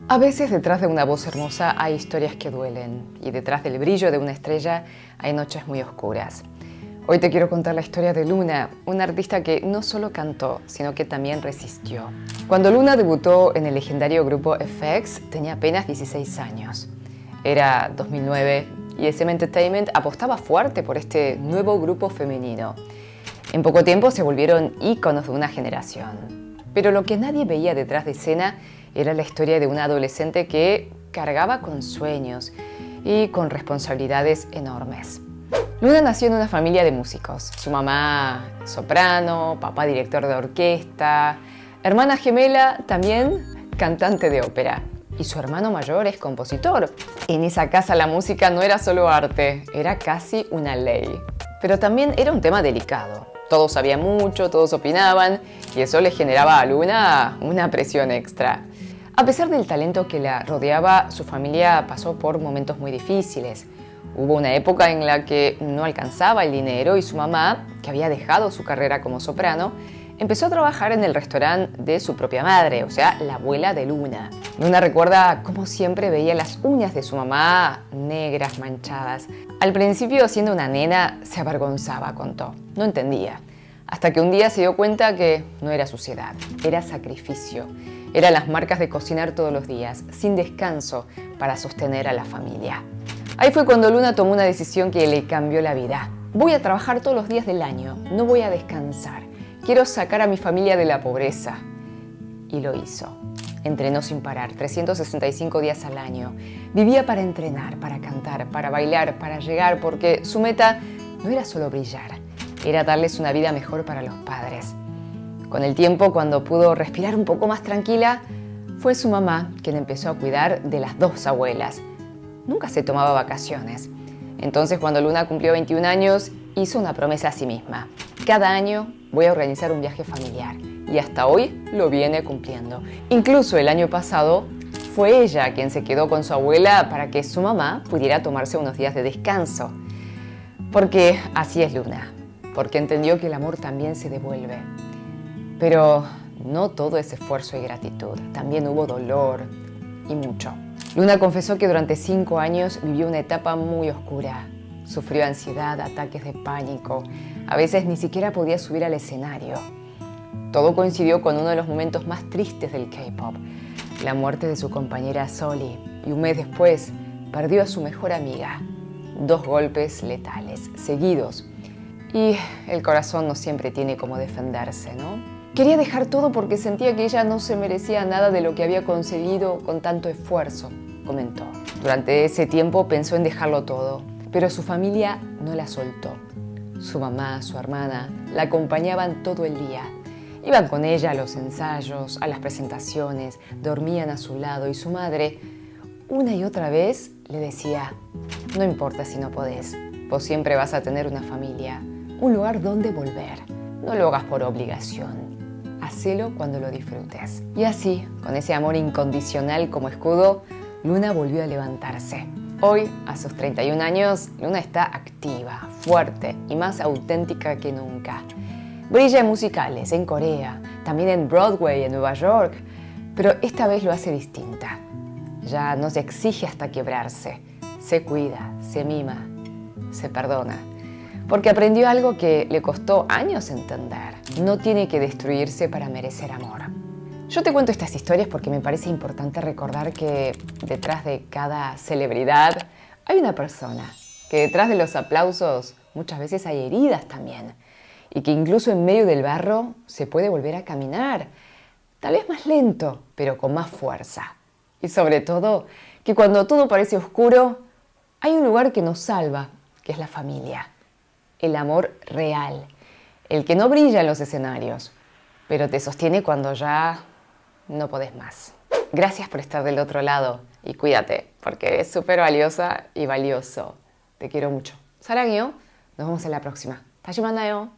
A veces detrás de una voz hermosa hay historias que duelen y detrás del brillo de una estrella hay noches muy oscuras. Hoy te quiero contar la historia de Luna, una artista que no solo cantó, sino que también resistió. Cuando Luna debutó en el legendario grupo FX, tenía apenas 16 años. Era 2009 y SM Entertainment apostaba fuerte por este nuevo grupo femenino. En poco tiempo se volvieron íconos de una generación. Pero lo que nadie veía detrás de escena era la historia de una adolescente que cargaba con sueños y con responsabilidades enormes. Luna nació en una familia de músicos. Su mamá soprano, papá director de orquesta, hermana gemela también cantante de ópera. Y su hermano mayor es compositor. En esa casa la música no era solo arte, era casi una ley. Pero también era un tema delicado. Todos sabían mucho, todos opinaban, y eso le generaba a Luna una presión extra. A pesar del talento que la rodeaba, su familia pasó por momentos muy difíciles. Hubo una época en la que no alcanzaba el dinero y su mamá, que había dejado su carrera como soprano, empezó a trabajar en el restaurante de su propia madre, o sea, la abuela de Luna. Luna recuerda cómo siempre veía las uñas de su mamá negras, manchadas. Al principio, siendo una nena, se avergonzaba, contó. No entendía. Hasta que un día se dio cuenta que no era suciedad, era sacrificio. Eran las marcas de cocinar todos los días, sin descanso, para sostener a la familia. Ahí fue cuando Luna tomó una decisión que le cambió la vida. Voy a trabajar todos los días del año, no voy a descansar. Quiero sacar a mi familia de la pobreza. Y lo hizo. Entrenó sin parar, 365 días al año. Vivía para entrenar, para cantar, para bailar, para llegar, porque su meta no era solo brillar, era darles una vida mejor para los padres. Con el tiempo, cuando pudo respirar un poco más tranquila, fue su mamá quien empezó a cuidar de las dos abuelas. Nunca se tomaba vacaciones. Entonces, cuando Luna cumplió 21 años, hizo una promesa a sí misma. Cada año voy a organizar un viaje familiar. Y hasta hoy lo viene cumpliendo. Incluso el año pasado fue ella quien se quedó con su abuela para que su mamá pudiera tomarse unos días de descanso. Porque así es Luna. Porque entendió que el amor también se devuelve. Pero no todo es esfuerzo y gratitud. También hubo dolor y mucho. Luna confesó que durante 5 años vivió una etapa muy oscura. Sufrió ansiedad, ataques de pánico. A veces ni siquiera podía subir al escenario. Todo coincidió con uno de los momentos más tristes del K-pop, la muerte de su compañera Soli. Y un mes después, perdió a su mejor amiga. 2 golpes letales, seguidos. Y el corazón no siempre tiene cómo defenderse, ¿no? Quería dejar todo porque sentía que ella no se merecía nada de lo que había conseguido con tanto esfuerzo, comentó. Durante ese tiempo pensó en dejarlo todo, pero su familia no la soltó. Su mamá, su hermana, la acompañaban todo el día. Iban con ella a los ensayos, a las presentaciones, dormían a su lado y su madre, una y otra vez, le decía: no importa si no podés, vos siempre vas a tener una familia, un lugar donde volver. No lo hagas por obligación. Hacelo cuando lo disfrutes. Y así, con ese amor incondicional como escudo, Luna volvió a levantarse. Hoy, a sus 31 años, Luna está activa, fuerte y más auténtica que nunca. Brilla en musicales, en Corea, también en Broadway, en Nueva York, pero esta vez lo hace distinta. Ya no se exige hasta quebrarse, se cuida, se mima, se perdona. Porque aprendió algo que le costó años entender. No tiene que destruirse para merecer amor. Yo te cuento estas historias porque me parece importante recordar que detrás de cada celebridad hay una persona, que detrás de los aplausos muchas veces hay heridas también, y que incluso en medio del barro se puede volver a caminar, tal vez más lento, pero con más fuerza. Y sobre todo, que cuando todo parece oscuro, hay un lugar que nos salva, que es la familia. El amor real, el que no brilla en los escenarios, pero te sostiene cuando ya no podés más. Gracias por estar del otro lado y cuídate, porque eres súper valiosa y valioso. Te quiero mucho. 사랑해요. nos vemos en la próxima. 다시 만나요.